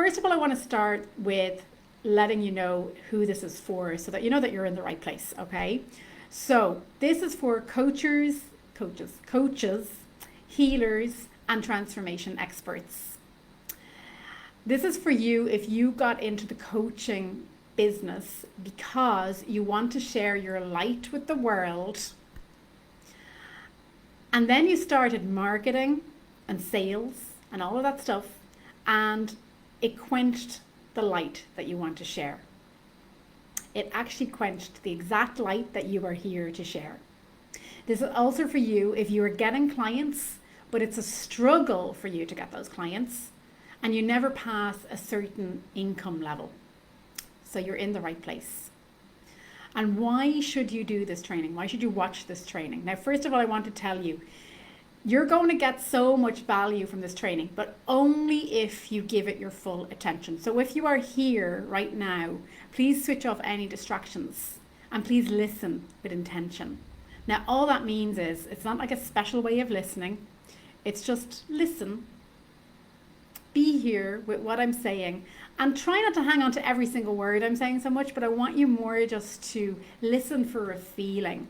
first of all, I want to start with letting you know who this is for so that you know that you're in the right place, okay? So this is for coaches, healers, and transformation experts. This is for you if you got into the coaching business because you want to share your light with the world, and then you started marketing and sales and all of that stuff, and it quenched the light that you want to share. It actually quenched the exact light that you are here to share. This is also for you if you are getting clients, but it's a struggle for you to get those clients and you never pass a certain income level. So you're in the right place. And why should you do this training? Why should you watch this training? Now, first of all, I want to tell you, you're going to get so much value from this training, but only if you give it your full attention. So if you are here right now, please switch off any distractions and please listen with intention. Now, all that means is it's not like a special way of listening. It's just listen, be here with what I'm saying, and try not to hang on to every single word I'm saying so much, but I want you more just to listen for a feeling.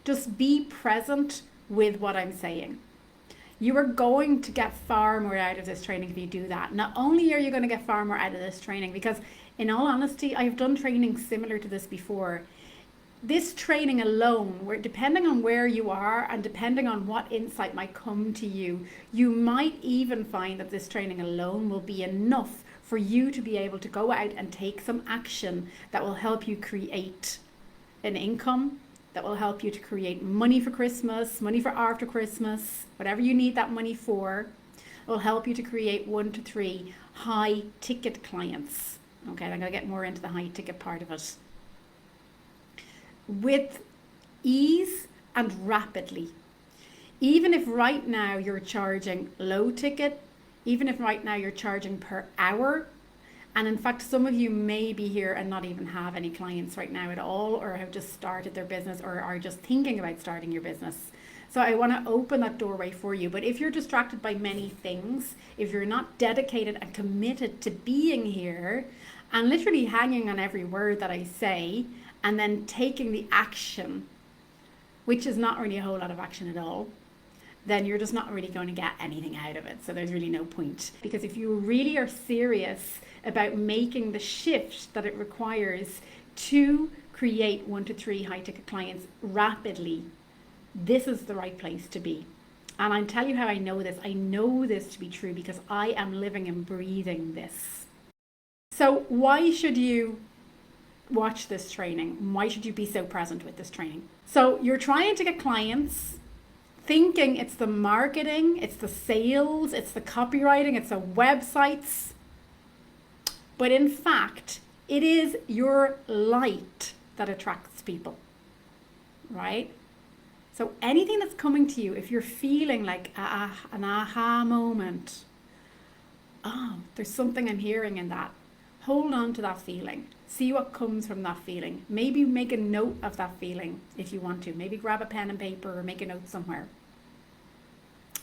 Just be present with what I'm saying. You are going to get far more out of this training if you do that. Not only are you going to get far more out of this training, because in all honesty, I've done training similar to this before. This training alone, where depending on where you are and depending on what insight might come to you, you might even find that this training alone will be enough for you to be able to go out and take some action that will help you create an income, that will help you to create money for Christmas, money for after Christmas, whatever you need that money for. It will help you to create 1 to 3 high ticket clients. Okay, I'm going to get more into the high ticket part of it. With ease and rapidly. Even if right now you're charging low ticket, even if right now you're charging per hour, and in fact, some of you may be here and not even have any clients right now at all, or have just started their business or are just thinking about starting your business. So I want to open that doorway for you. But if you're distracted by many things, if you're not dedicated and committed to being here and literally hanging on every word that I say, and then taking the action, which is not really a whole lot of action at all, then you're just not really going to get anything out of it. So there's really no point. Because if you really are serious about making the shift that it requires to create 1 to 3 high ticket clients rapidly, this is the right place to be. And I'll tell you how I know this. I know this to be true because I am living and breathing this. So why should you watch this training? Why should you be so present with this training? So you're trying to get clients, thinking it's the marketing, it's the sales, it's the copywriting, it's the websites. But in fact, it is your light that attracts people, right? So anything that's coming to you, if you're feeling like an aha moment, oh, there's something I'm hearing in that, hold on to that feeling. See what comes from that feeling. Maybe make a note of that feeling if you want to. Maybe grab a pen and paper or make a note somewhere.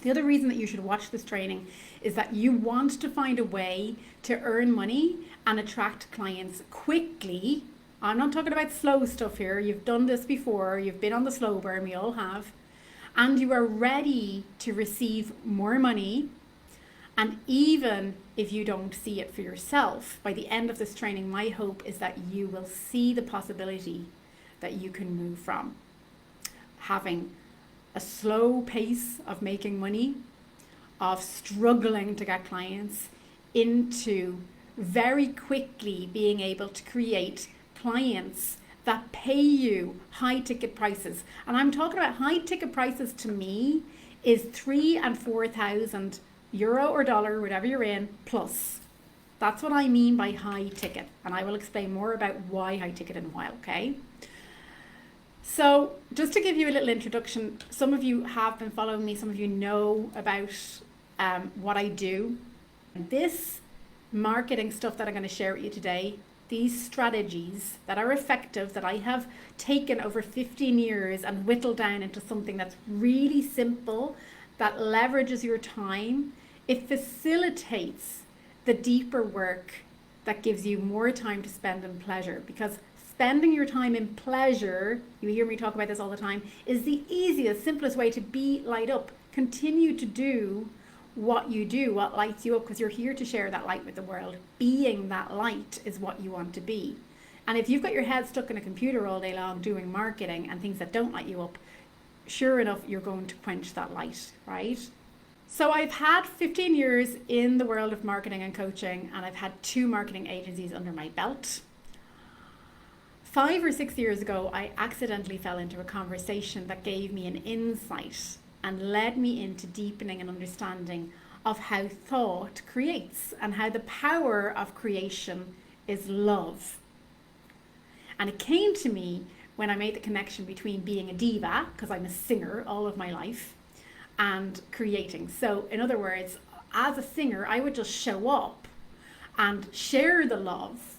The other reason that you should watch this training is that you want to find a way to earn money and attract clients quickly. I'm not talking about slow stuff here. You've done this before. You've been on the slow burn. We all have. And you are ready to receive more money. And even if you don't see it for yourself, by the end of this training, my hope is that you will see the possibility that you can move from having a slow pace of making money, of struggling to get clients, into very quickly being able to create clients that pay you high ticket prices. And I'm talking about high ticket prices to me is €3,000 and €4,000 or dollar, whatever you're in, plus. That's what I mean by high ticket. And I will explain more about why high ticket in a while, okay? So just to give you a little introduction, some of you have been following me, some of you know about what I do. This marketing stuff that I'm going to share with you today, these strategies that are effective, that I have taken over 15 years and whittled down into something that's really simple, that leverages your time. It facilitates the deeper work that gives you more time to spend in pleasure. Because spending your time in pleasure, you hear me talk about this all the time, is the easiest, simplest way to be light up. Continue to do what you do, what lights you up, because you're here to share that light with the world. Being that light is what you want to be. And if you've got your head stuck in a computer all day long doing marketing and things that don't light you up, sure enough, you're going to quench that light, right? So I've had 15 years in the world of marketing and coaching, and I've had 2 marketing agencies under my belt. 5 or 6 years ago, I accidentally fell into a conversation that gave me an insight and led me into deepening an understanding of how thought creates and how the power of creation is love. And it came to me when I made the connection between being a diva, because I'm a singer all of my life, and creating. So in other words, as a singer, I would just show up and share the love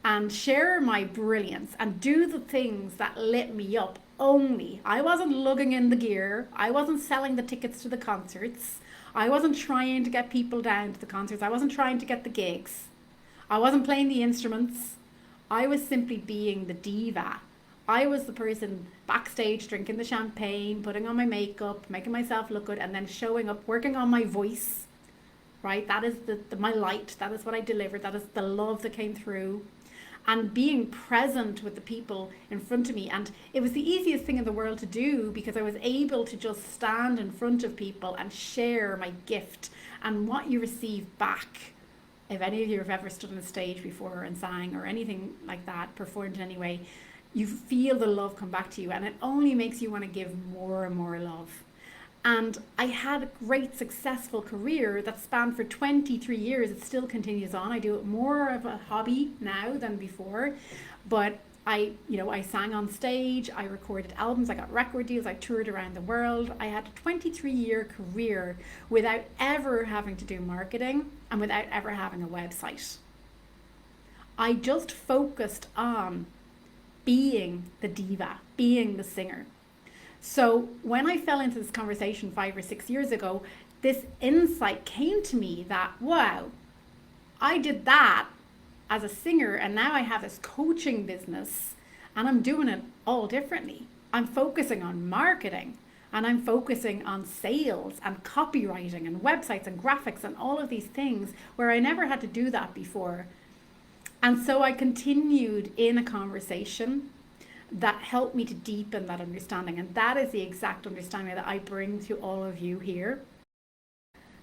and share my brilliance and do the things that lit me up only. I wasn't lugging in the gear. I wasn't selling the tickets to the concerts. I wasn't trying to get people down to the concerts. I wasn't trying to get the gigs. I wasn't playing the instruments. I was simply being the diva. I was the person backstage drinking the champagne, putting on my makeup, making myself look good, and then showing up, working on my voice, right? That is my light. That is what I delivered. That is the love that came through. And being present with the people in front of me. And it was the easiest thing in the world to do because I was able to just stand in front of people and share my gift and what you receive back. If any of you have ever stood on a stage before and sang or anything like that, performed in any way, you feel the love come back to you, and it only makes you want to give more and more love. And I had a great successful career that spanned for 23 years. It still continues on. I do it more of a hobby now than before, but I sang on stage, I recorded albums, I got record deals, I toured around the world. I had a 23-year career without ever having to do marketing and without ever having a website. I just focused on being the diva, being the singer. So when I fell into this conversation 5 or 6 years ago, this insight came to me that, wow, I did that as a singer, and now I have this coaching business and I'm doing it all differently. I'm focusing on marketing and I'm focusing on sales and copywriting and websites and graphics and all of these things where I never had to do that before. And so I continued in a conversation that helped me to deepen that understanding. And that is the exact understanding that I bring to all of you here.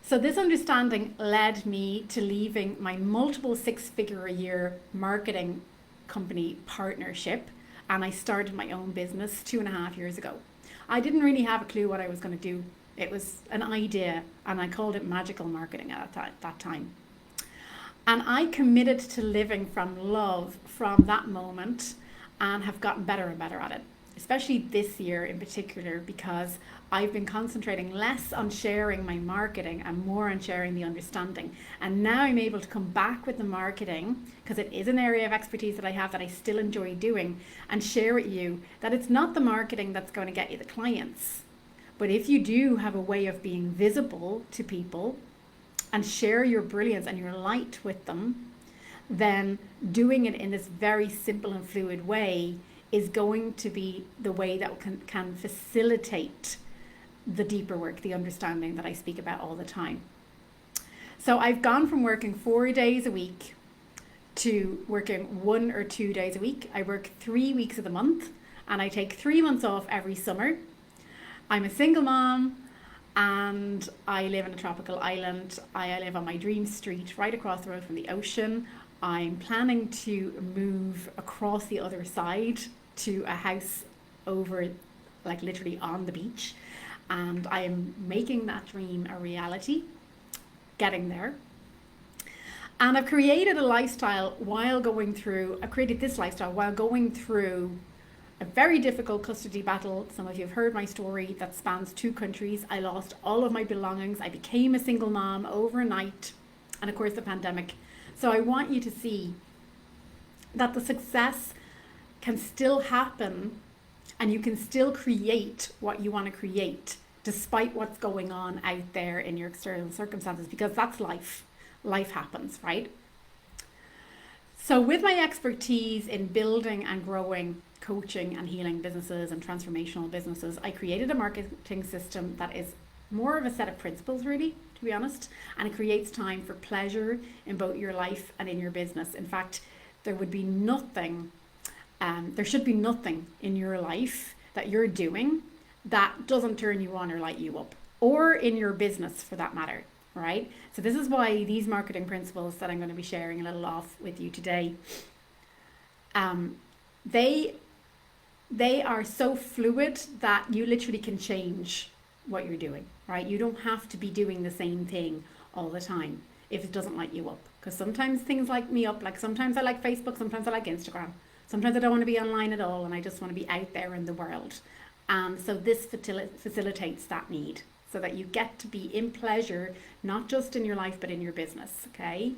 So this understanding led me to leaving my multiple 6-figure-a-year marketing company partnership. And I started my own business 2.5 years ago. I didn't really have a clue what I was going to do. It was an idea, and I called it magical marketing at that time. And I committed to living from love from that moment and have gotten better and better at it, especially this year in particular, because I've been concentrating less on sharing my marketing and more on sharing the understanding. And now I'm able to come back with the marketing, because it is an area of expertise that I have that I still enjoy doing, and share with you that it's not the marketing that's going to get you the clients. But if you do have a way of being visible to people and share your brilliance and your light with them, then doing it in this very simple and fluid way is going to be the way that can facilitate the deeper work, the understanding that I speak about all the time. So I've gone from working 4 days a week to working 1 or 2 days a week. I work 3 weeks of the month, and I take 3 months off every summer. I'm a single mom, and I live in a tropical island. I live on my dream street right across the road from the ocean. I'm planning to move across the other side to a house over, like literally on the beach. And I am making that dream a reality, getting there. And I've created this lifestyle while going through a very difficult custody battle. Some of you have heard my story that spans 2 countries. I lost all of my belongings. I became a single mom overnight. And of course the pandemic. So I want you to see that the success can still happen, and you can still create what you want to create despite what's going on out there in your external circumstances, because that's life. life happens, right? So with my expertise in building and growing coaching and healing businesses and transformational businesses, I created a marketing system that is more of a set of principles, really, to be honest, and it creates time for pleasure in both your life and in your business. In fact, there should be nothing in your life that you're doing that doesn't turn you on or light you up, or in your business for that matter, right? So this is why these marketing principles that I'm going to be sharing a little off with you today, they are so fluid that you literally can change what you're doing, right? You don't have to be doing the same thing all the time if it doesn't light you up. Because sometimes things light me up, like sometimes I like Facebook, sometimes I like Instagram. Sometimes I don't want to be online at all and I just want to be out there in the world. And so this facilitates that need so that you get to be in pleasure, not just in your life, but in your business, okay?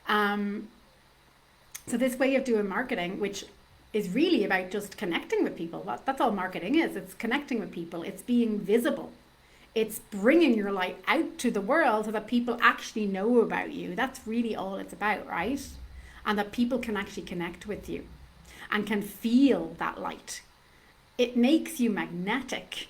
So this way of doing marketing, which is really about just connecting with people. That's all marketing is. It's connecting with people. It's being visible. It's bringing your light out to the world so that people actually know about you. That's really all it's about, right? And that people can actually connect with you and can feel that light. It makes you magnetic.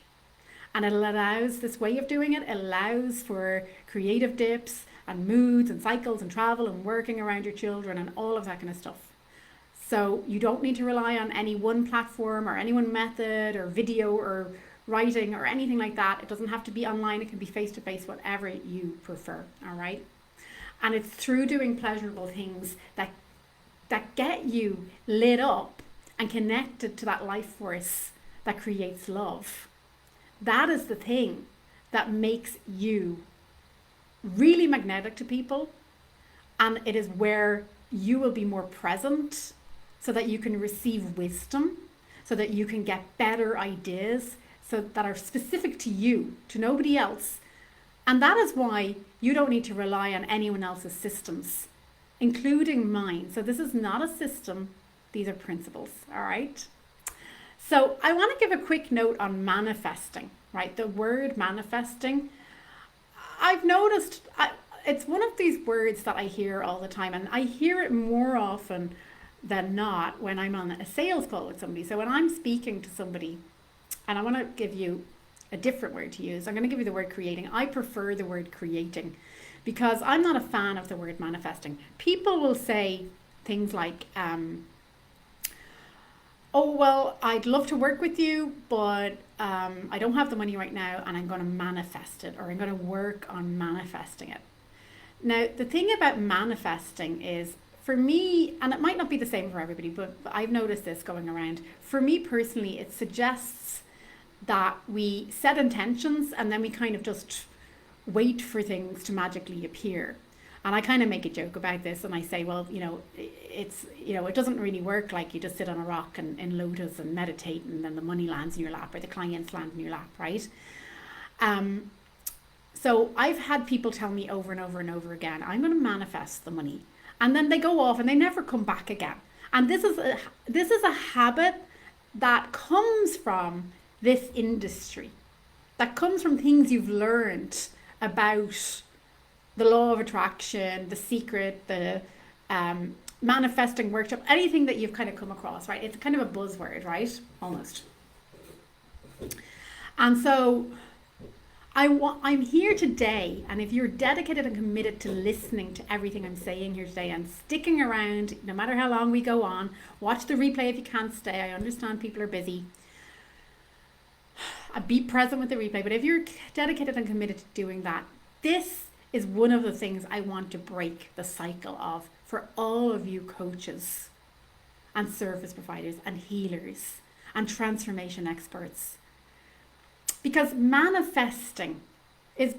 And it allows, this way of doing it allows for creative dips and moods and cycles and travel and working around your children and all of that kind of stuff. So you don't need to rely on any one platform or any one method or video or writing or anything like that. It doesn't have to be online. It can be face-to-face, whatever you prefer, all right? And it's through doing pleasurable things that get you lit up and connected to that life force that creates love. That is the thing that makes you really magnetic to people, and it is where you will be more present so that you can receive wisdom, so that you can get better ideas so that are specific to you, to nobody else. And that is why you don't need to rely on anyone else's systems, including mine. So this is not a system, these are principles, all right? So I want to give a quick note on manifesting, right? The word manifesting, I've noticed it's one of these words that I hear all the time, and I hear it more often than not when I'm on a sales call with somebody. So when I'm speaking to somebody, and I want to give you a different word to use, I'm going to give you the word creating. I prefer the word creating because I'm not a fan of the word manifesting. People will say things like, oh, well, I'd love to work with you, but I don't have the money right now and I'm going to manifest it, or I'm going to work on manifesting it. Now, the thing about manifesting is, for me, and it might not be the same for everybody, but I've noticed this going around. For me personally, it suggests that we set intentions and then we kind of just wait for things to magically appear. And I kind of make a joke about this and I say, well, it doesn't really work like you just sit on a rock and in lotus and meditate and then the money lands in your lap or the clients land in your lap, right? So I've had people tell me over and over and over again, I'm going to manifest the money. And then they go off and they never come back again. And this is a habit that comes from this industry, that comes from things you've learned about the law of attraction, The Secret, the manifesting workshop, anything that you've kind of come across, right? It's kind of a buzzword, right? Almost. And so I'm here today, and if you're dedicated and committed to listening to everything I'm saying here today and sticking around, no matter how long we go on, watch the replay if you can't stay. I understand people are busy. Be present with the replay, but if you're dedicated and committed to doing that, this is one of the things I want to break the cycle of for all of you coaches and service providers and healers and transformation experts. Because manifesting is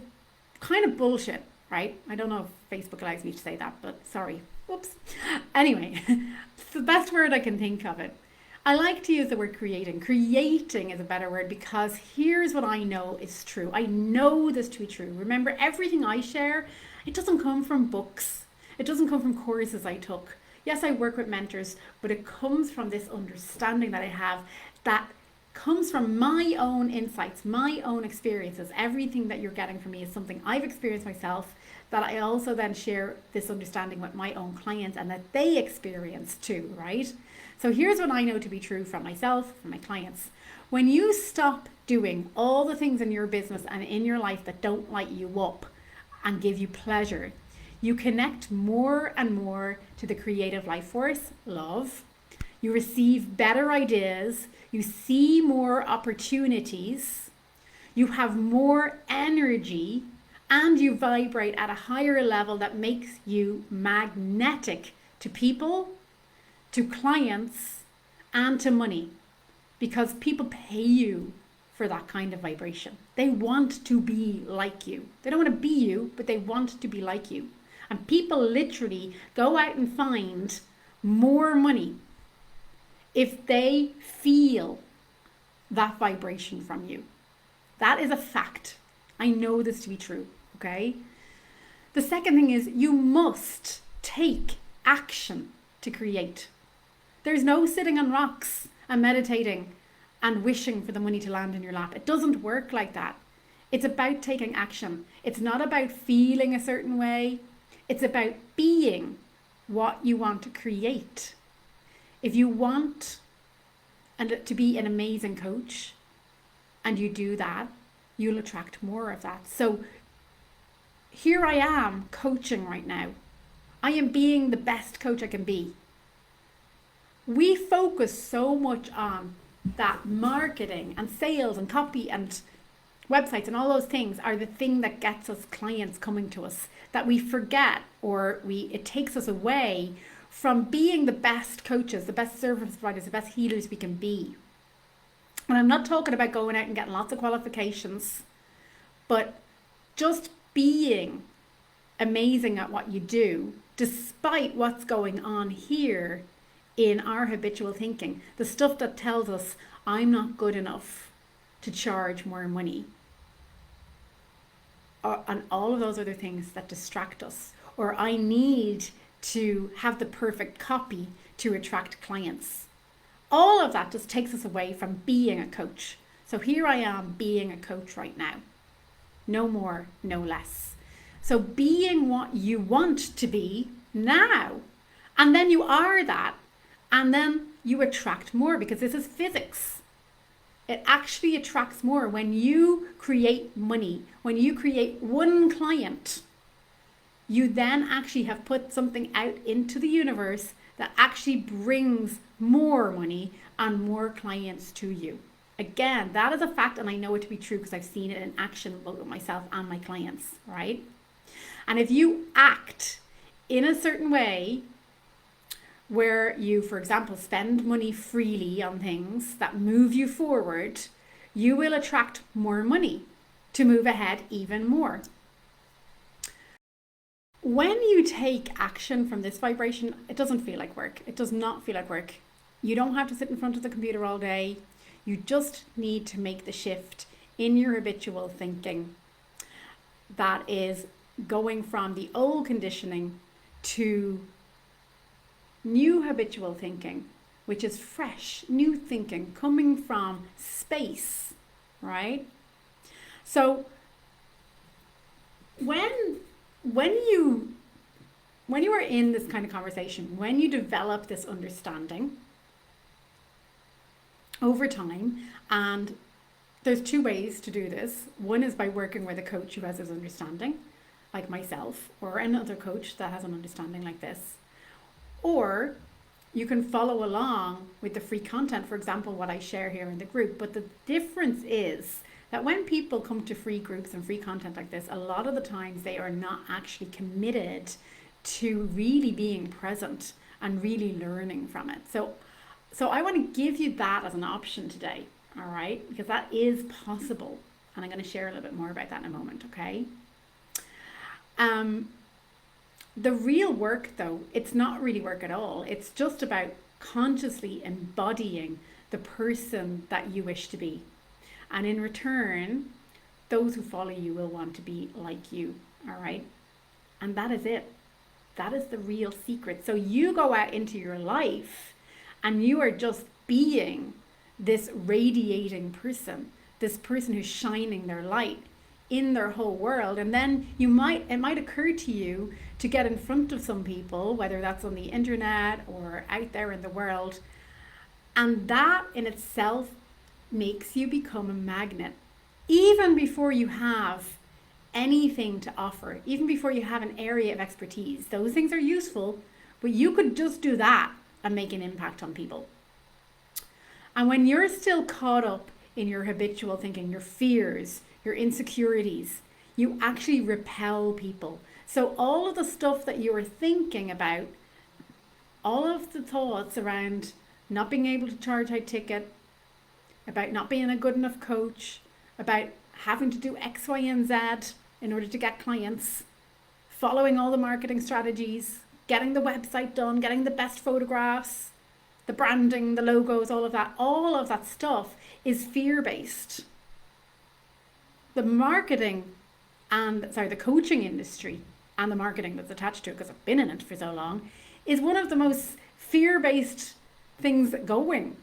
kind of bullshit, right? I don't know if Facebook allows me to say that, but sorry. Whoops. Anyway, it's the best word I can think of it. I like to use the word creating. Creating is a better word because here's what I know is true. I know this to be true. Remember, everything I share, it doesn't come from books. It doesn't come from courses I took. Yes, I work with mentors, but it comes from this understanding that I have that comes from my own insights, my own experiences. Everything that you're getting from me is something I've experienced myself, that I also then share this understanding with my own clients and that they experience too, right? So here's what I know to be true from myself, from my clients. When you stop doing all the things in your business and in your life that don't light you up and give you pleasure, you connect more and more to the creative life force, love. You receive better ideas. You see more opportunities. You have more energy, and you vibrate at a higher level that makes you magnetic to people, to clients, and to money, because people pay you for that kind of vibration. They want to be like you. They don't want to be you, but they want to be like you. And people literally go out and find more money if they feel that vibration from you. That is a fact. I know this to be true, okay? The second thing is you must take action to create. There's no sitting on rocks and meditating and wishing for the money to land in your lap. It doesn't work like that. It's about taking action. It's not about feeling a certain way. It's about being what you want to create. If you want to be an amazing coach and you do that, you'll attract more of that. So here I am coaching right now. I am being the best coach I can be. We focus so much on that marketing and sales and copy and websites and all those things are the thing that gets us clients coming to us, that we forget, or it takes us away from being the best coaches, the best service providers, the best healers we can be. And I'm not talking about going out and getting lots of qualifications, but just being amazing at what you do, despite what's going on here in our habitual thinking, the stuff that tells us I'm not good enough to charge more money, and all of those other things that distract us, or I need to have the perfect copy to attract clients. All of that just takes us away from being a coach. So here I am being a coach right now. No more, no less. So being what you want to be now, and then you are that, and then you attract more, because this is physics. It actually attracts more when you create money. When you create one client, you then actually have put something out into the universe that actually brings more money and more clients to you. Again, that is a fact, and I know it to be true because I've seen it in action both with myself and my clients, right? And if you act in a certain way where you, for example, spend money freely on things that move you forward, you will attract more money to move ahead even more. When you take action from this vibration, it doesn't feel like work. It does not feel like work. You don't have to sit in front of the computer all day. You just need to make the shift in your habitual thinking that is going from the old conditioning to new habitual thinking, which is fresh, new thinking coming from space, right? So when you are in this kind of conversation, when you develop this understanding over time, and there's two ways to do this. One is by working with a coach who has this understanding, like myself, or another coach that has an understanding like this. Or you can follow along with the free content, for example, what I share here in the group. But the difference is that when people come to free groups and free content like this, a lot of the times they are not actually committed to really being present and really learning from it. So I want to give you that as an option today, all right? Because that is possible. And I'm going to share a little bit more about that in a moment, okay? The real work, though, it's not really work at all. It's just about consciously embodying the person that you wish to be. And in return, those who follow you will want to be like you, all right? And that is it. That is the real secret. So you go out into your life and you are just being this radiating person, this person who's shining their light in their whole world. And then it might occur to you to get in front of some people, whether that's on the internet or out there in the world. And that in itself makes you become a magnet. Even before you have anything to offer, even before you have an area of expertise, those things are useful, but you could just do that and make an impact on people. And when you're still caught up in your habitual thinking, your fears, your insecurities, you actually repel people. So all of the stuff that you are thinking about, all of the thoughts around not being able to charge high ticket, about not being a good enough coach, about having to do X, Y, and Z in order to get clients, following all the marketing strategies, getting the website done, getting the best photographs, the branding, the logos, all of that stuff is fear-based. The coaching industry and the marketing that's attached to it, because I've been in it for so long, is one of the most fear-based things going.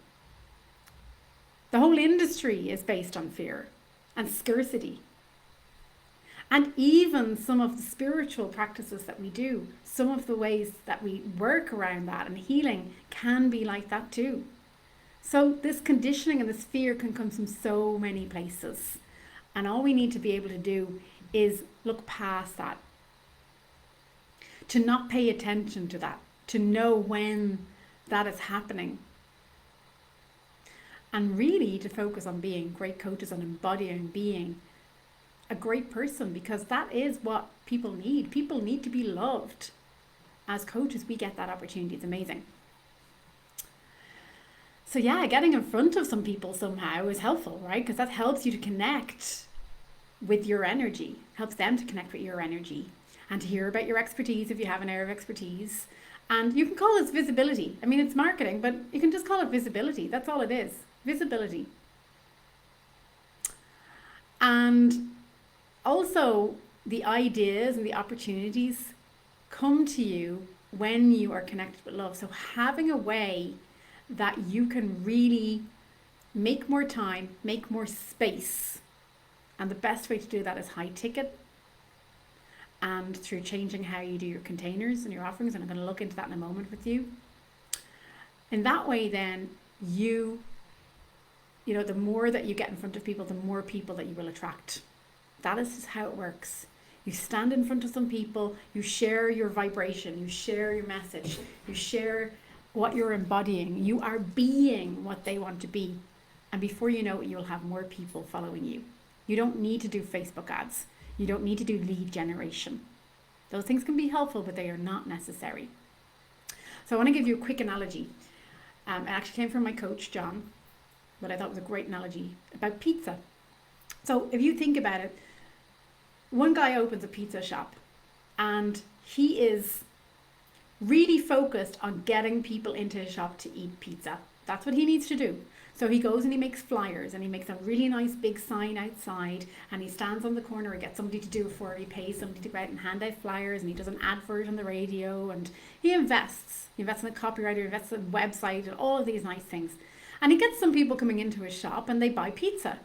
The whole industry is based on fear and scarcity. And even some of the spiritual practices that we do, some of the ways that we work around that and healing can be like that too. So this conditioning and this fear can come from so many places. And all we need to be able to do is look past that. To not pay attention to that. To know when that is happening. And really to focus on being great coaches and embodying being a great person, because that is what people need. People need to be loved. As coaches, we get that opportunity. It's amazing. So yeah, getting in front of some people somehow is helpful, right? Because that helps you to connect with your energy, helps them to connect with your energy and to hear about your expertise if you have an area of expertise. And you can call this visibility. I mean, it's marketing, but you can just call it visibility. That's all it is. Visibility. And also the ideas and the opportunities come to you when you are connected with love. So having a way that you can really make more time, make more space. And the best way to do that is high ticket and through changing how you do your containers and your offerings. And I'm going to look into that in a moment with you. In that way, then you know, the more that you get in front of people, the more people that you will attract. That is just how it works. You stand in front of some people, you share your vibration, you share your message, you share what you're embodying. You are being what they want to be. And before you know it, you'll have more people following you. You don't need to do Facebook ads. You don't need to do lead generation. Those things can be helpful, but they are not necessary. So I want to give you a quick analogy. It actually came from my coach, John, but I thought it was a great analogy about pizza. So if you think about it, one guy opens a pizza shop and he is really focused on getting people into his shop to eat pizza. That's what he needs to do. So he goes and he makes flyers and he makes a really nice big sign outside and he stands on the corner and gets somebody to do it for it. He pays somebody to go out and hand out flyers and he does an advert on the radio and he invests. He invests in a copywriter, he invests in a website and all of these nice things. And he gets some people coming into his shop and they buy pizza.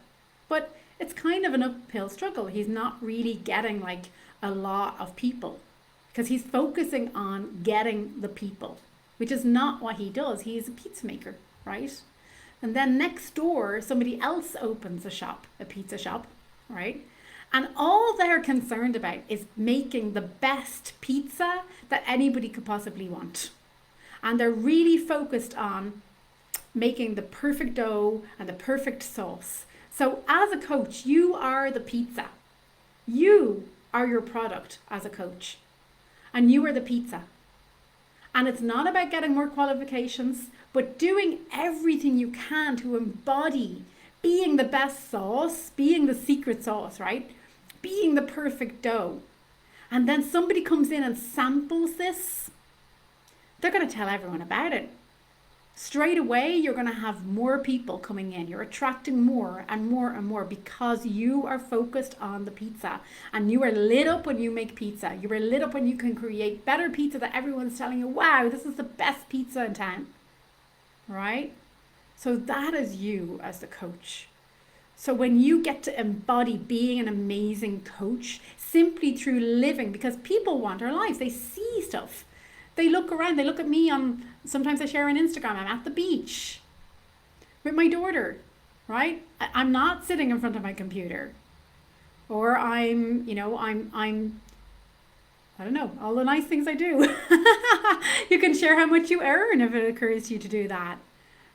But it's kind of an uphill struggle. He's not really getting like a lot of people because he's focusing on getting the people, which is not what he does. He's a pizza maker, right? And then next door, somebody else opens a pizza shop, right? And all they're concerned about is making the best pizza that anybody could possibly want. And they're really focused on making the perfect dough and the perfect sauce. So as a coach, you are the pizza. You are your product as a coach. And you are the pizza. And it's not about getting more qualifications, but doing everything you can to embody being the best sauce, being the secret sauce, right? Being the perfect dough. And then somebody comes in and samples this. They're going to tell everyone about it. Straight away, you're going to have more people coming in. You're attracting more and more and more because you are focused on the pizza. And you are lit up when you make pizza. You are lit up when you can create better pizza that everyone's telling you, wow, this is the best pizza in town. Right? So that is you as the coach. So when you get to embody being an amazing coach simply through living, because people want our lives, they see stuff. They look around, they look at me on, sometimes I share on Instagram, I'm at the beach with my daughter, right? I'm not sitting in front of my computer. Or I'm, I don't know, all the nice things I do. You can share how much you earn if it occurs to you to do that,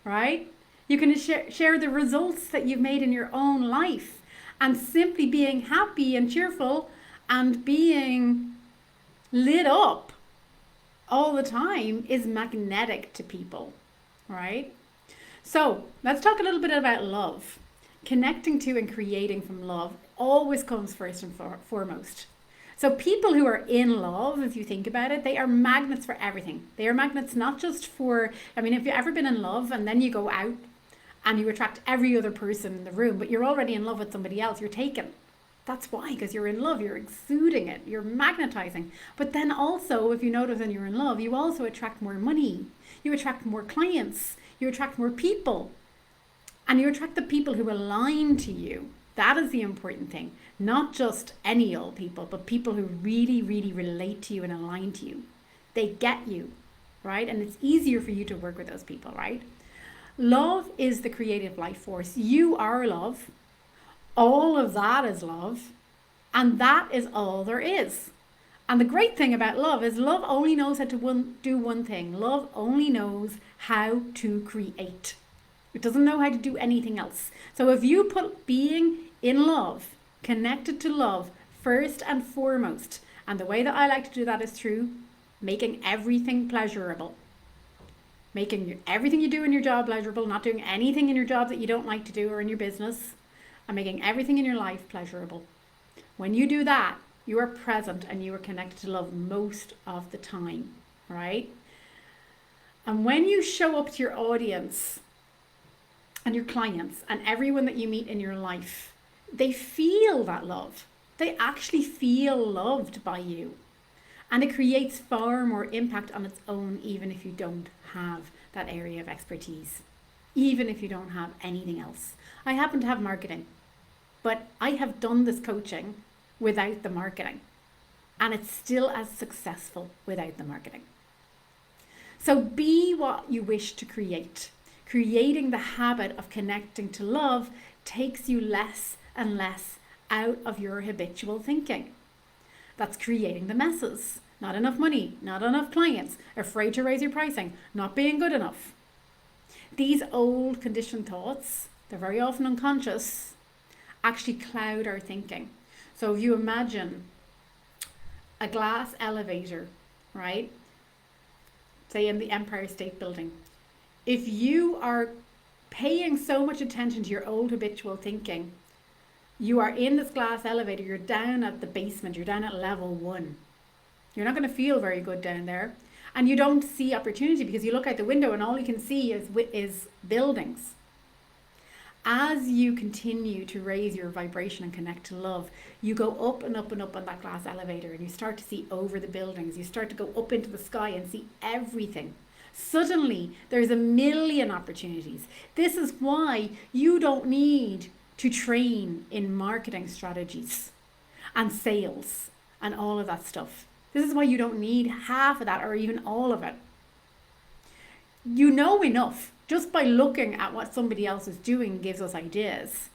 right? You can share the results that you've made in your own life. And simply being happy and cheerful and being lit up all the time is magnetic to people, right? So let's talk a little bit about love. Connecting to and creating from love always comes first and foremost. So people who are in love, if you think about it, they are magnets for everything. They are magnets not just for, I mean, if you've ever been in love and then you go out and you attract every other person in the room, but you're already in love with somebody else, you're taken. That's why, because you're in love, you're exuding it, you're magnetizing. But then also, if you notice when you're in love, you also attract more money, you attract more clients, you attract more people, and you attract the people who align to you. That is the important thing. Not just any old people, but people who really, really relate to you and align to you. They get you, right? And it's easier for you to work with those people, right? Love is the creative life force. You are love. All of that is love. And that is all there is. And the great thing about love is love only knows how to do one thing. Love only knows how to create. It doesn't know how to do anything else. So if you put being in love, connected to love, first and foremost, and the way that I like to do that is through making everything pleasurable. Making everything you do in your job pleasurable, not doing anything in your job that you don't like to do or in your business, and making everything in your life pleasurable. When you do that, you are present and you are connected to love most of the time, right? And when you show up to your audience and your clients and everyone that you meet in your life, they feel that love. They actually feel loved by you. And it creates far more impact on its own, even if you don't have that area of expertise, even if you don't have anything else. I happen to have marketing, but I have done this coaching without the marketing, and it's still as successful without the marketing. So be what you wish to create. Creating the habit of connecting to love takes you less and less out of your habitual thinking. That's creating the messes. Not enough money, not enough clients, afraid to raise your pricing, not being good enough. These old conditioned thoughts, they're very often unconscious, actually cloud our thinking. So if you imagine a glass elevator, right? Say in the Empire State Building. If you are paying so much attention to your old habitual thinking, you are in this glass elevator, you're down at the basement, you're down at level 1. You're not going to feel very good down there. And you don't see opportunity because you look out the window and all you can see is buildings. As you continue to raise your vibration and connect to love, you go up and up and up on that glass elevator and you start to see over the buildings. You start to go up into the sky and see everything. Suddenly, there's a million opportunities. This is why you don't need to train in marketing strategies and sales and all of that stuff. This is why you don't need half of that or even all of it. You know enough just by looking at what somebody else is doing gives us ideas.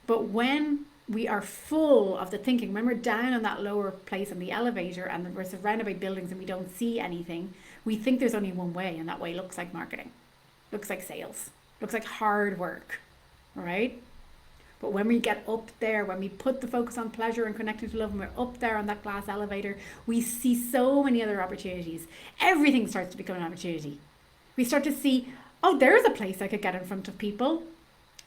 But when we are full of the thinking, when we're down in that lower place in the elevator and we're surrounded by buildings and we don't see anything, we think there's only one way, and that way looks like marketing, looks like sales, looks like hard work, right? But when we get up there, when we put the focus on pleasure and connecting to love, and we're up there on that glass elevator, we see so many other opportunities. Everything starts to become an opportunity. We start to see, oh, there's a place I could get in front of people.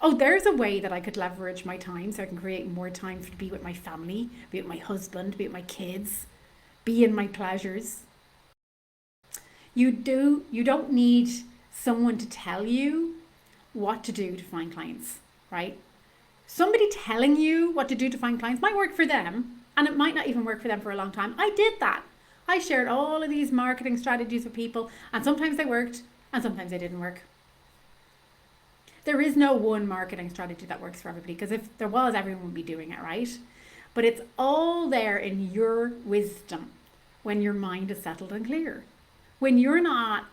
Oh, there's a way that I could leverage my time so I can create more time to be with my family, be with my husband, be with my kids, be in my pleasures. You don't need someone to tell you what to do to find clients, right? Somebody telling you what to do to find clients might work for them, and it might not even work for them for a long time. I did that. I shared all of these marketing strategies with people, and sometimes they worked and sometimes they didn't work. There is no one marketing strategy that works for everybody, because if there was, everyone would be doing it, right? But it's all there in your wisdom when your mind is settled and clear. When you're not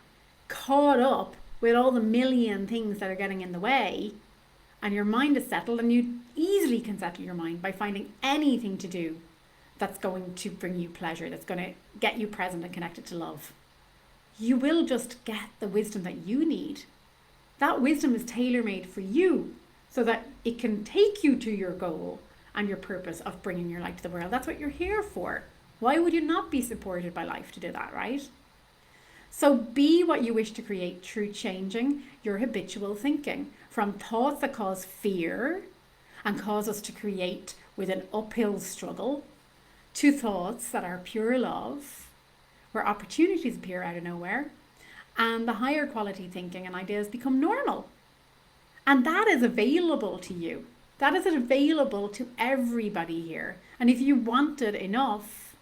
caught up with all the million things that are getting in the way, and your mind is settled, and you easily can settle your mind by finding anything to do that's going to bring you pleasure, that's going to get you present and connected to love. You will just get the wisdom that you need. That wisdom is tailor-made for you so that it can take you to your goal and your purpose of bringing your light to the world. That's what you're here for. Why would you not be supported by life to do that, right? So be what you wish to create through changing your habitual thinking from thoughts that cause fear and cause us to create with an uphill struggle to thoughts that are pure love, where opportunities appear out of nowhere and the higher quality thinking and ideas become normal. And that is available to you. That is available to everybody here. And if you want it enough,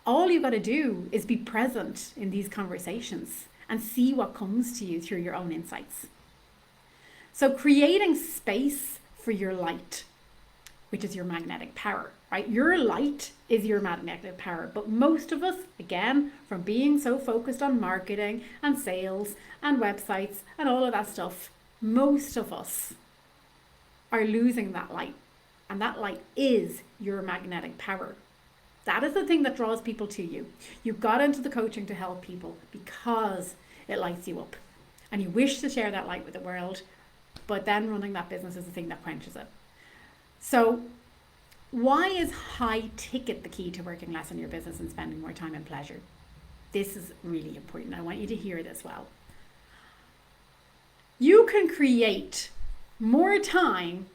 all you got to do is be present in these conversations and see what comes to you through your own insights. So creating space for your light, which is your magnetic power, right? Your light is your magnetic power. But most of us, again, from being so focused on marketing and sales and websites and all of that stuff, most of us are losing that light. And that light is your magnetic power. That is the thing that draws people to you. You got into the coaching to help people because it lights you up. And you wish to share that light with the world, but then running that business is the thing that quenches it. So why is high ticket the key to working less on your business and spending more time in pleasure? This is really important. I want you to hear this well. You can create more time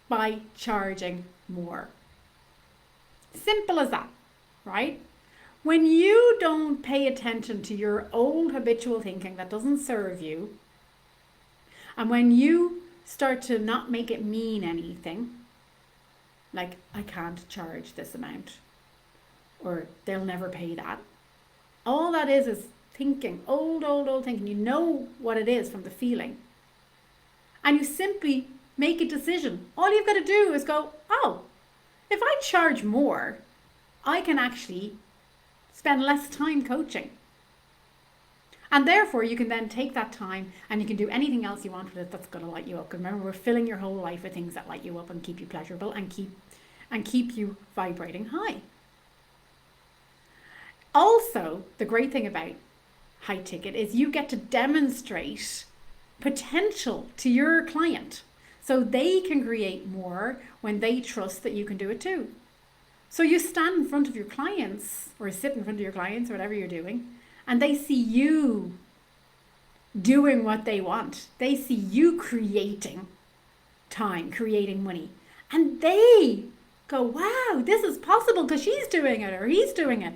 by charging more. Simple as that, right? When you don't pay attention to your old habitual thinking that doesn't serve you, and when you start to not make it mean anything, like I can't charge this amount, or they'll never pay that. All that is thinking, old thinking. You know what it is from the feeling. And you simply make a decision. All you've got to do is go, oh, if I charge more, I can actually spend less time coaching. And therefore, you can then take that time and you can do anything else you want with it that's going to light you up. Because remember, we're filling your whole life with things that light you up and keep you pleasurable and keep you vibrating high. Also, the great thing about high ticket is you get to demonstrate potential to your client so they can create more when they trust that you can do it too. So you stand in front of your clients or sit in front of your clients or whatever you're doing, and they see you doing what they want. They see you creating time, creating money, and they go, wow, this is possible because she's doing it or he's doing it.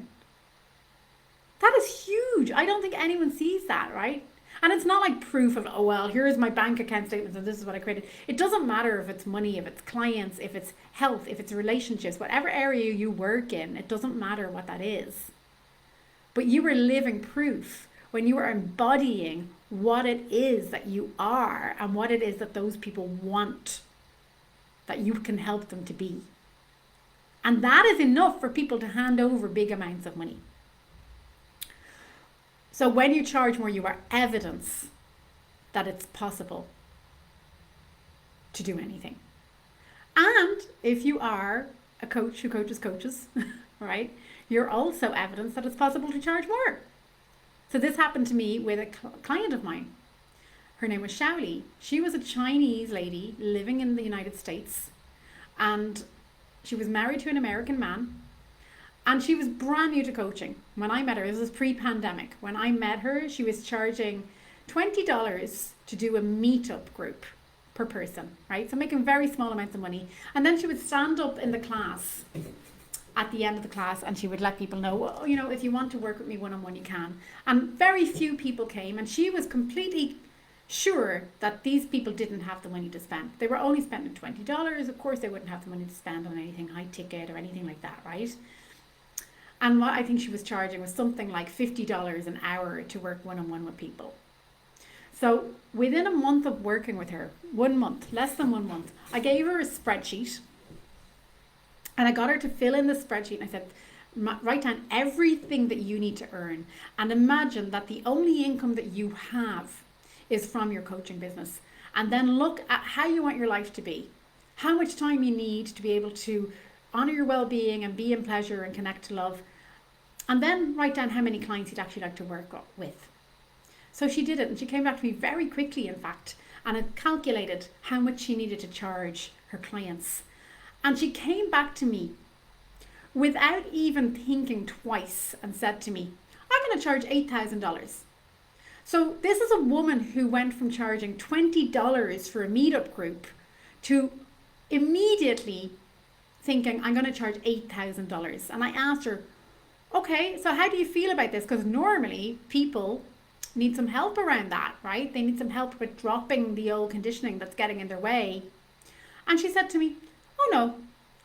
That is huge. I don't think anyone sees that, right? And it's not like proof of, oh, well, here's my bank account statement and this is what I created. It doesn't matter if it's money, if it's clients, if it's health, if it's relationships, whatever area you work in, it doesn't matter what that is. But you are living proof when you are embodying what it is that you are and what it is that those people want, that you can help them to be. And that is enough for people to hand over big amounts of money. So when you charge more, you are evidence that it's possible to do anything. And if you are a coach who coaches coaches, right, you're also evidence that it's possible to charge more. So this happened to me with a client of mine. Her name was Shaoli. She was a Chinese lady living in the United States, and she was married to an American man. And she was brand new to coaching. When I met her, this was pre-pandemic. When I met her, she was charging $20 to do a meetup group per person, right? So making very small amounts of money. And then she would stand up in the class at the end of the class and she would let people know, well, you know, if you want to work with me one-on-one, you can. And very few people came, and she was completely sure that these people didn't have the money to spend. They were only spending $20. Of course, they wouldn't have the money to spend on anything high ticket or anything like that, right? And what I think she was charging was something like $50 an hour to work one-on-one with people. So within a month of working with her, 1 month, less than 1 month, I gave her a spreadsheet and I got her to fill in the spreadsheet and I said, write down everything that you need to earn and imagine that the only income that you have is from your coaching business. And then look at how you want your life to be, how much time you need to be able to honor your well-being and be in pleasure and connect to love. And then write down how many clients you'd actually like to work with. So she did it, and she came back to me very quickly, in fact, and had calculated how much she needed to charge her clients. And she came back to me without even thinking twice and said to me, I'm going to charge $8,000. So this is a woman who went from charging $20 for a meetup group to immediately thinking, I'm going to charge $8,000. And I asked her, okay, so how do you feel about this? Because normally people need some help around that, right? They need some help with dropping the old conditioning that's getting in their way. And she said to me, oh no,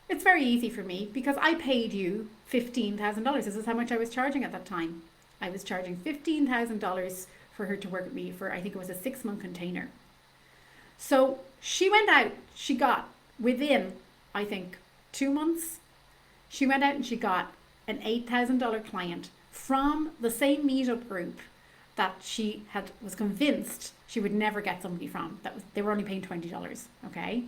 it's very easy for me because I paid you $15,000. This is how much I was charging at that time. I was charging $15,000 for her to work with me for, I think it was a 6-month container. So she went out, she got within, I think, 2 months, she went out and she got an $8,000 client from the same meetup group that she was convinced she would never get somebody from. They were only paying $20, okay?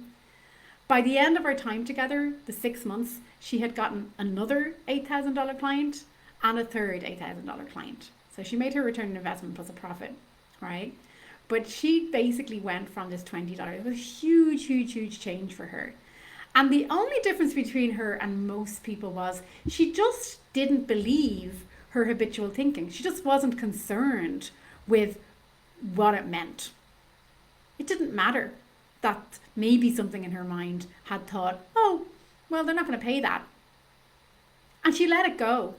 By the end of our time together, the 6 months, she had gotten another $8,000 client and a third $8,000 client. So she made her return on investment plus a profit, right? But she basically went from this $20. It was a huge, huge, huge change for her. And the only difference between her and most people was she just didn't believe her habitual thinking. She just wasn't concerned with what it meant. It didn't matter that maybe something in her mind had thought, oh, well, they're not going to pay that. And she let it go.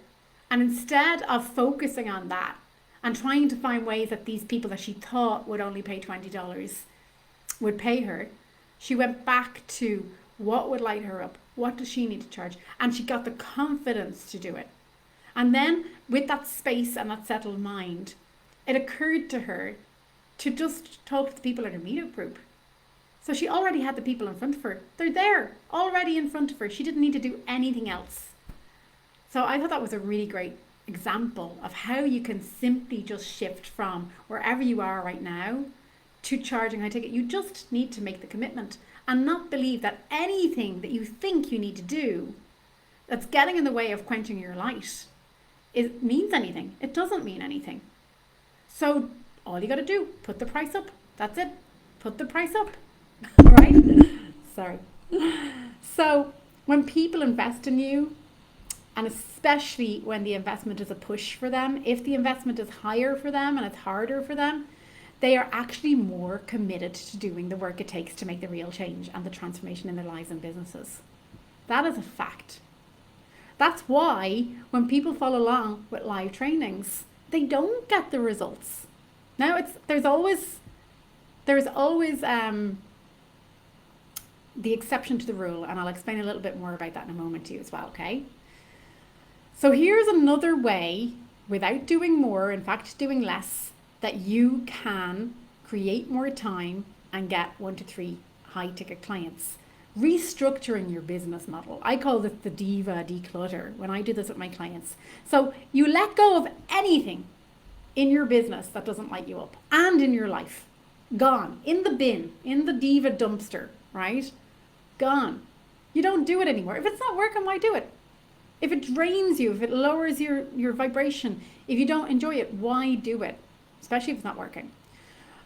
And instead of focusing on that and trying to find ways that these people that she thought would only pay $20 would pay her, she went back to what would light her up? What does she need to charge? And she got the confidence to do it. And then with that space and that settled mind, it occurred to her to just talk to the people in her meetup group. So she already had the people in front of her. They're there, already in front of her. She didn't need to do anything else. So I thought that was a really great example of how you can simply just shift from wherever you are right now to charging high ticket. You just need to make the commitment and not believe that anything that you think you need to do that's getting in the way of quenching your light means anything. It doesn't mean anything. So all you got to do, put the price up. That's it. Put the price up. Right? Sorry. So when people invest in you, and especially when the investment is a push for them, if the investment is higher for them and it's harder for them, they are actually more committed to doing the work it takes to make the real change and the transformation in their lives and businesses. That is a fact. That's why when people follow along with live trainings, they don't get the results. Now there's always the exception to the rule, and I'll explain a little bit more about that in a moment to you as well, okay? So here's another way, without doing more, in fact doing less, that you can create more time and get 1 to 3 high ticket clients. Restructuring your business model. I call this the Diva Declutter when I do this with my clients. So you let go of anything in your business that doesn't light you up and in your life. Gone. In the bin. In the Diva dumpster. Right? Gone. You don't do it anymore. If it's not working, why do it? If it drains you, if it lowers your vibration, if you don't enjoy it, why do it? Especially if it's not working.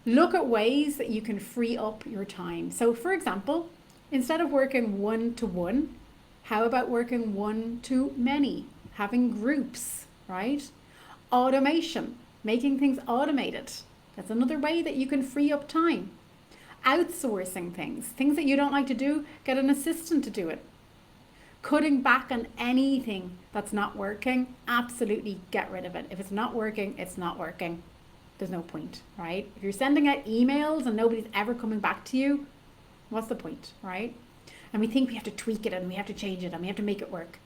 Look at ways that you can free up your time. So for example, instead of working 1-to-1, how about working 1-to-many? Having groups, right? Automation, making things automated. That's another way that you can free up time. Outsourcing things that you don't like to do, get an assistant to do it. Cutting back on anything that's not working, absolutely get rid of it. If it's not working, it's not working. There's no point, right? If you're sending out emails and nobody's ever coming back to you, what's the point, right? And we think we have to tweak it and we have to change it and we have to make it work.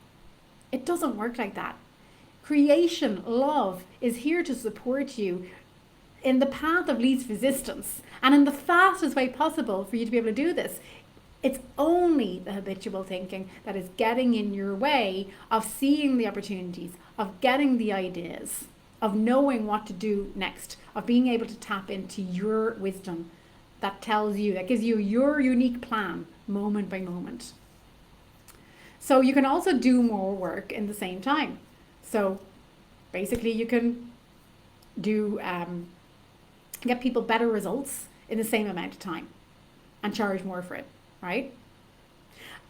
It doesn't work like that. Creation, love is here to support you. in the path of least resistance and in the fastest way possible for you to be able to do this. It's only the habitual thinking that is getting in your way of seeing the opportunities, of getting the ideas, of knowing what to do next, of being able to tap into your wisdom that tells you, that gives you your unique plan moment by moment. So you can also do more work in the same time. So basically you can do get people better results in the same amount of time and charge more for it, right?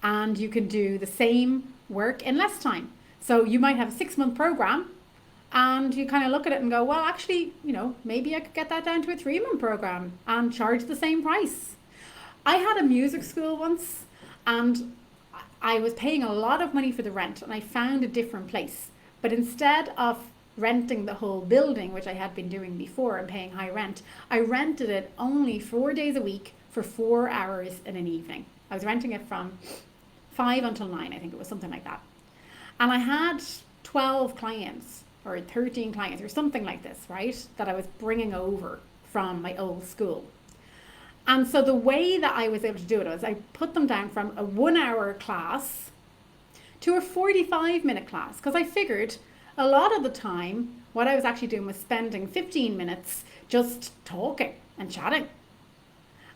And you can do the same work in less time. So you might have a 6-month program and you kind of look at it and go, well, actually, maybe I could get that down to a 3-month program and charge the same price. I had a music school once and I was paying a lot of money for the rent and I found a different place. But instead of renting the whole building, which I had been doing before and paying high rent, I rented it only 4 days a week for 4 hours in an evening. I was renting it from 5 until 9, I think it was something like that. And I had 12 clients or 13 clients or something like this, right? That I was bringing over from my old school. And so the way that I was able to do it was I put them down from a 1-hour class to a 45-minute class, because I figured a lot of the time what I was actually doing was spending 15 minutes just talking and chatting.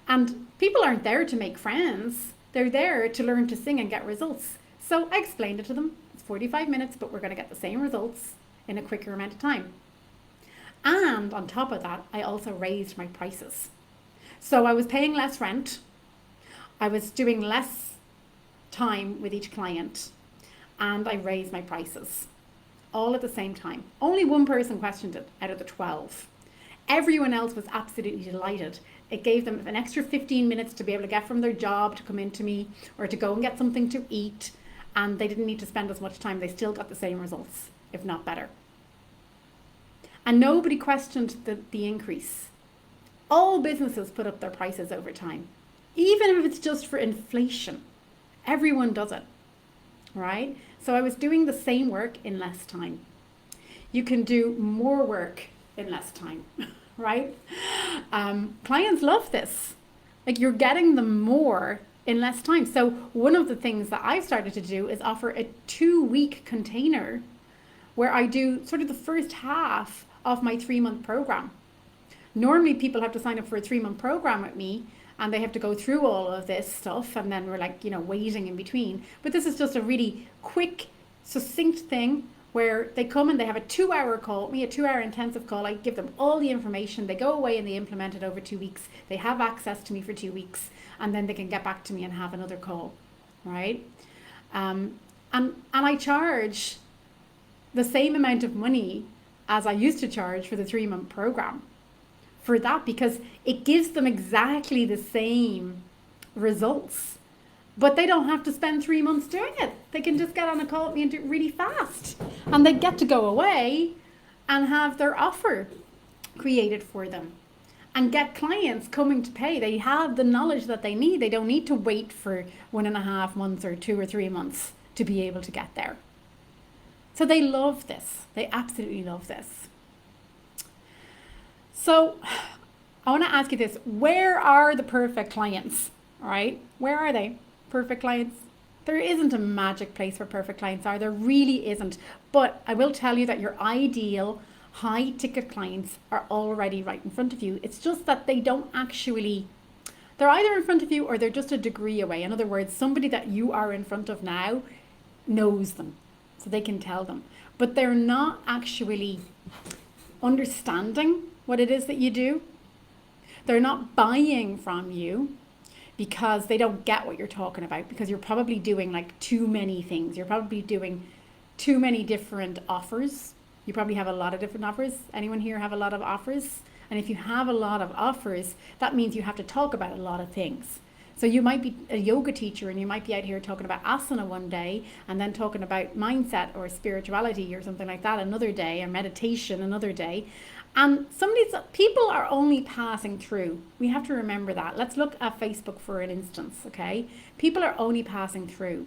And people aren't there to make friends. They're there to learn to sing and get results. So I explained it to them. It's 45 minutes, but we're going to get the same results in a quicker amount of time. And on top of that, I also raised my prices. So I was paying less rent. I was doing less time with each client. And I raised my prices all at the same time. Only one person questioned it out of the 12. Everyone else was absolutely delighted. It gave them an extra 15 minutes to be able to get from their job to come into me or to go and get something to eat. And they didn't need to spend as much time. They still got the same results, if not better. And nobody questioned the increase. All businesses put up their prices over time, even if it's just for inflation. Everyone does it, right? So I was doing the same work in less time. You can do more work in less time, right? Clients love this. Like, you're getting them more in less time. So one of the things that I've started to do is offer a 2-week container where I do sort of the first half of my 3-month program. Normally people have to sign up for a 3-month program with me and they have to go through all of this stuff and then we're like, waiting in between. But this is just a really quick, succinct thing where they come and they have a 2-hour call with me, a 2-hour intensive call. I give them all the information. They go away and they implement it over 2 weeks. They have access to me for 2 weeks and then they can get back to me and have another call, right? And I charge the same amount of money as I used to charge for the 3-month program for that, because it gives them exactly the same results, but they don't have to spend 3 months doing it. They can just get on a call with me and do it really fast, and they get to go away and have their offer created for them and get clients coming to pay. They have the knowledge that they need. They don't need to wait for 1.5 months or 2 or 3 months to be able to get there. So they love this. They absolutely love this. So I want to ask you this. Where are the perfect clients? All right. Where are they? Perfect clients? There isn't a magic place where perfect clients are. There really isn't. But I will tell you that your ideal high ticket clients are already right in front of you. It's just that they don't actually, they're either in front of you or they're just a degree away. In other words, somebody that you are in front of now knows them, so they can tell them. But they're not actually understanding what it is that you do. They're not buying from you because they don't get what you're talking about, because you're probably doing like too many things. You're probably doing too many different offers. You probably have a lot of different offers. Anyone here have a lot of offers? And if you have a lot of offers, that means you have to talk about a lot of things. So you might be a yoga teacher and you might be out here talking about asana one day and then talking about mindset or spirituality or something like that another day, or meditation another day. And people are only passing through. We have to remember that. Let's look at Facebook for an instance, okay? People are only passing through.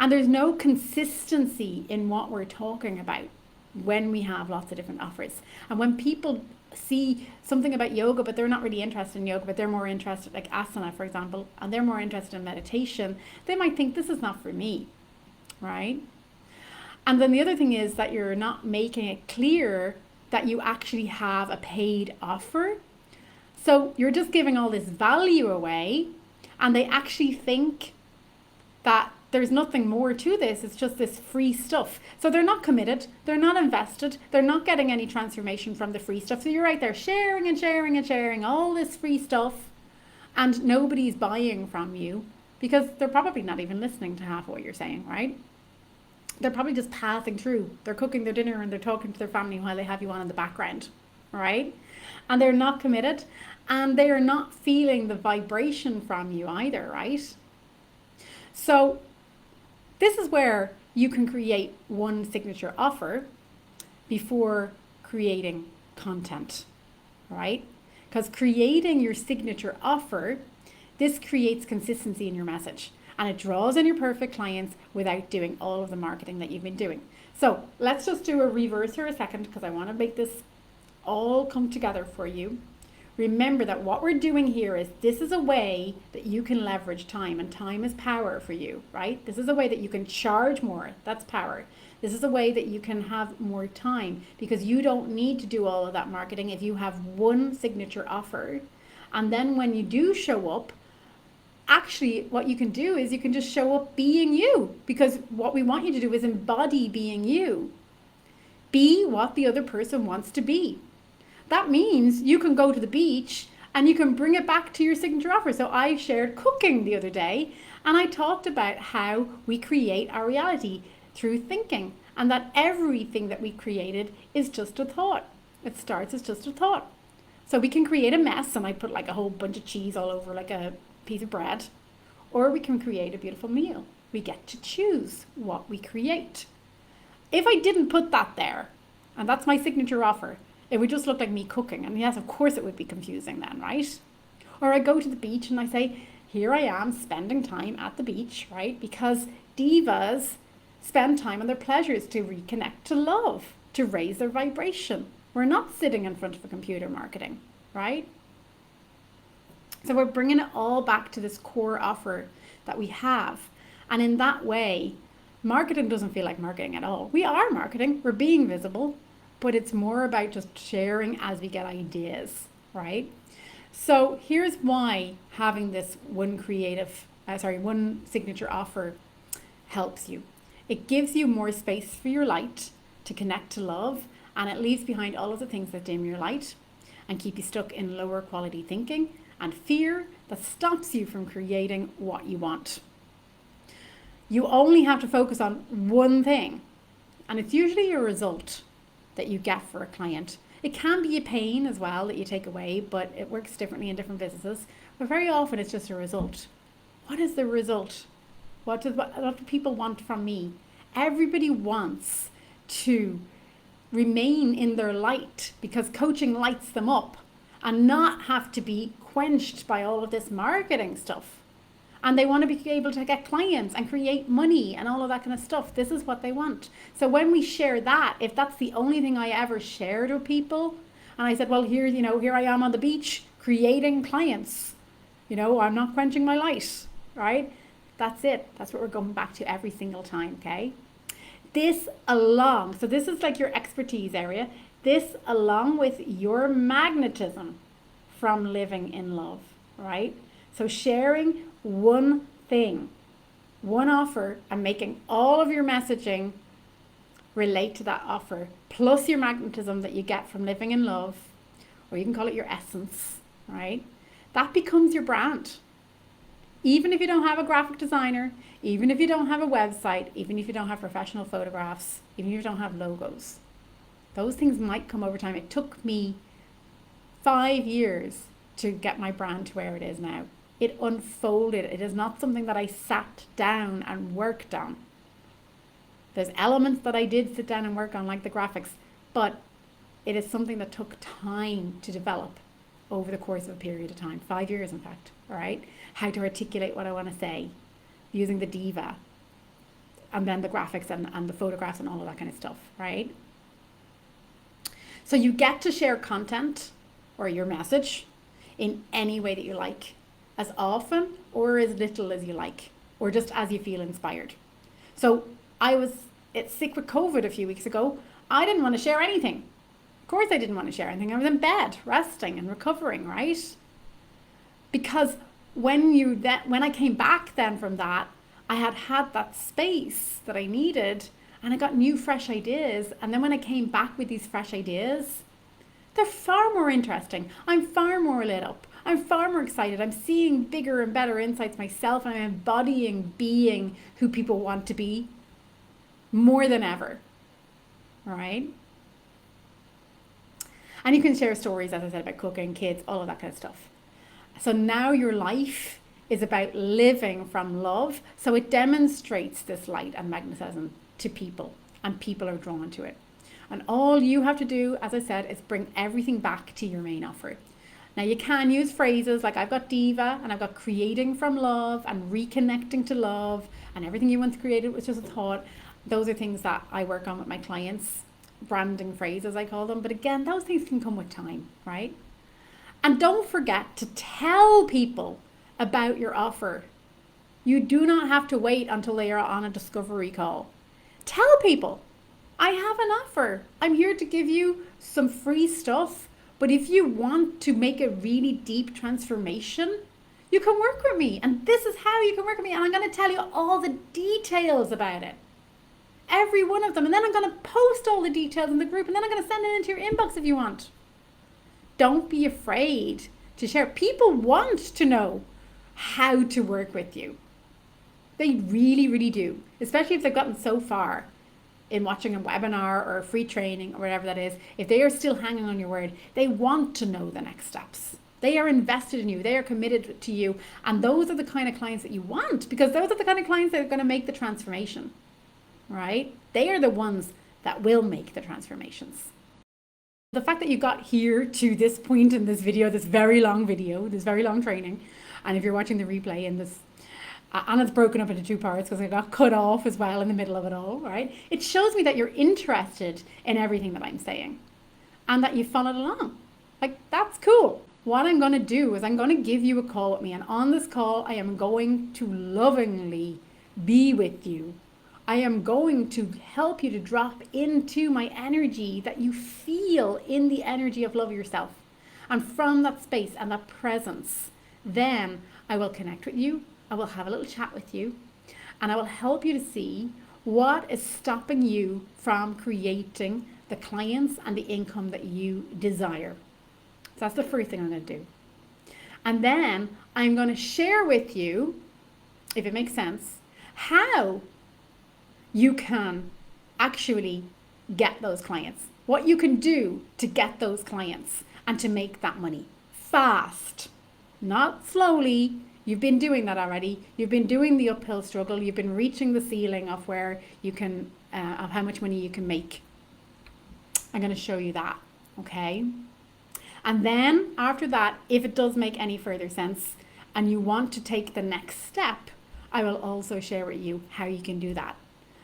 And there's no consistency in what we're talking about when we have lots of different offers. And when people see something about yoga, but they're not really interested in yoga, but they're more interested, like asana, for example, and they're more interested in meditation, they might think this is not for me, right? And then the other thing is that you're not making it clear that you actually have a paid offer. So you're just giving all this value away, and they actually think that there's nothing more to this. It's just this free stuff. So they're not committed. They're not invested. They're not getting any transformation from the free stuff. So you're right there sharing and sharing and sharing all this free stuff, and nobody's buying from you because they're probably not even listening to half of what you're saying, right? They're probably just passing through. They're cooking their dinner and they're talking to their family while they have you on in the background, right? And they're not committed, and they are not feeling the vibration from you either, right? So this is where you can create one signature offer before creating content, right? Because creating your signature offer, this creates consistency in your message, and it draws in your perfect clients without doing all of the marketing that you've been doing. So let's just do a reverse here a second, because I want to make this all come together for you. Remember that what we're doing here is, this is a way that you can leverage time, and time is power for you, right? This is a way that you can charge more. That's power. This is a way that you can have more time, because you don't need to do all of that marketing if you have one signature offer. And then when you do show up, actually what you can do is you can just show up being you, because what we want you to do is embody being you. Be what the other person wants to be. That means you can go to the beach and you can bring it back to your signature offer. So I shared cooking the other day, and I talked about how we create our reality through thinking, and that everything that we created is just a thought. It starts as just a thought. So we can create a mess, and I put like a whole bunch of cheese all over like a piece of bread, or we can create a beautiful meal. We get to choose what we create. If I didn't put that there, and that's my signature offer, it would just look like me cooking. And yes, of course it would be confusing then, right? Or I go to the beach and I say, here I am spending time at the beach, right? Because divas spend time on their pleasures to reconnect to love, to raise their vibration. We're not sitting in front of a computer marketing, right? So we're bringing it all back to this core offer that we have. And in that way, marketing doesn't feel like marketing at all. We are marketing, we're being visible, but it's more about just sharing as we get ideas, right? So here's why having this one signature offer helps you. It gives you more space for your light to connect to love, and it leaves behind all of the things that dim your light and keep you stuck in lower quality thinking and fear that stops you from creating what you want. You only have to focus on one thing, and it's usually a result that you get for a client. It can be a pain as well that you take away, but it works differently in different businesses. But very often it's just a result. What is the result? What do people want from me? Everybody wants to remain in their light, because coaching lights them up, and not have to be quenched by all of this marketing stuff. And they want to be able to get clients and create money and all of that kind of stuff. This is what they want. So when we share that, if that's the only thing I ever shared with people, and I said, well, here I am on the beach creating clients, I'm not quenching my light, right? That's it. That's what we're going back to every single time, okay? So this is like your expertise area. This along with your magnetism from living in love, right? So sharing one thing, one offer, and making all of your messaging relate to that offer, plus your magnetism that you get from living in love, or you can call it your essence, right? That becomes your brand. Even if you don't have a graphic designer, even if you don't have a website, even if you don't have professional photographs, even if you don't have logos, those things might come over time. It took me 5 years to get my brand to where it is now. It unfolded. It is not something that I sat down and worked on. There's elements that I did sit down and work on, like the graphics, but it is something that took time to develop over the course of a period of time, 5 years in fact, all right? How to articulate what I want to say using the diva, and then the graphics and the photographs and all of that kind of stuff, right? So you get to share content or your message in any way that you like, as often or as little as you like, or just as you feel inspired. So I was sick with COVID a few weeks ago. I didn't want to share anything. Of course I didn't want to share anything. I was in bed, resting and recovering, right? Because when I came back then from that, I had that space that I needed, and I got new fresh ideas. And then when I came back with these fresh ideas, they're far more interesting. I'm far more lit up. I'm far more excited. I'm seeing bigger and better insights myself, and I'm embodying being who people want to be more than ever. All right? And you can share stories, as I said, about cooking, kids, all of that kind of stuff. So now your life is about living from love. So it demonstrates this light and magnetism to people, and people are drawn to it. And all you have to do, as I said, is bring everything back to your main offer. Now you can use phrases like I've got Diva, and I've got creating from love and reconnecting to love, and everything you once created was just a thought. Those are things that I work on with my clients, branding phrases I call them. But again, those things can come with time, right? And don't forget to tell people about your offer. You do not have to wait until they are on a discovery call. Tell people, I have an offer. I'm here to give you some free stuff. But if you want to make a really deep transformation, you can work with me. And this is how you can work with me. And I'm going to tell you all the details about it. Every one of them. And then I'm going to post all the details in the group. And then I'm going to send it into your inbox if you want. Don't be afraid to share. People want to know how to work with you. They really, really do. Especially if they've gotten so far in watching a webinar or a free training or whatever that is. If they are still hanging on your word, they want to know the next steps. They are invested in you. They are committed to you. And those are the kind of clients that you want, because those are the kind of clients that are going to make the transformation, right? They are the ones that will make the transformations. The fact that you got here to this point in this video, this very long training, and if you're watching the replay in this, and it's broken up into two parts because I got cut off as well in the middle of it all, right? It shows me that you're interested in everything that I'm saying and that you followed along. Like, that's cool. What I'm going to do is I'm going to give you a call with me, and on this call, I am going to lovingly be with you. I am going to help you to drop into my energy that you feel in the energy of love yourself. And from that space and that presence, then I will connect with you. I will have a little chat with you, and I will help you to see what is stopping you from creating the clients and the income that you desire. So that's the first thing I'm going to do. And then I'm going to share with you, if it makes sense, how you can actually get those clients, what you can do to get those clients and to make that money fast, not slowly. You've been doing that already. You've been doing the uphill struggle. You've been reaching the ceiling of where you can, of how much money you can make. I'm going to show you that, okay? And then after that, if it does make any further sense and you want to take the next step, I will also share with you how you can do that.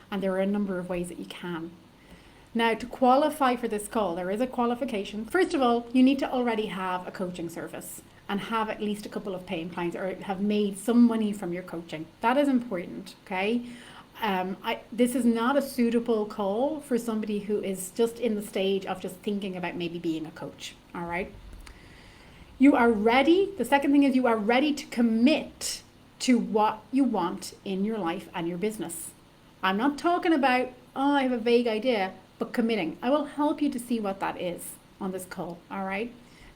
And there are a number of ways that you can. Now, to qualify for this call, there is a qualification. First of all, you need to already have a coaching service and have at least a couple of paying clients, or have made some money from your coaching. That is important, okay? This is not a suitable call for somebody who is just in the stage of just thinking about maybe being a coach, all right? You are ready. The second thing is you are ready to commit to what you want in your life and your business. I'm not talking about, oh, I have a vague idea, but committing. I will help you to see what that is on this call, all right?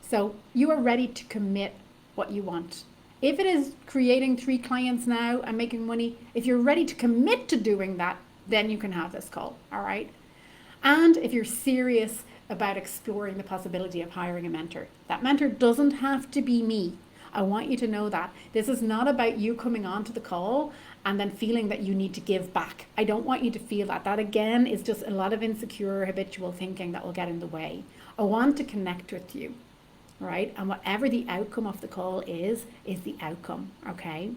So you are ready to commit what you want. If it is creating 3 clients now and making money, if you're ready to commit to doing that, then you can have this call, all right? And if you're serious about exploring the possibility of hiring a mentor, that mentor doesn't have to be me. I want you to know that. This is not about you coming on to the call and then feeling that you need to give back. I don't want you to feel that. That again is just a lot of insecure, habitual thinking that will get in the way. I want to connect with you, right? And whatever the outcome of the call is the outcome, okay?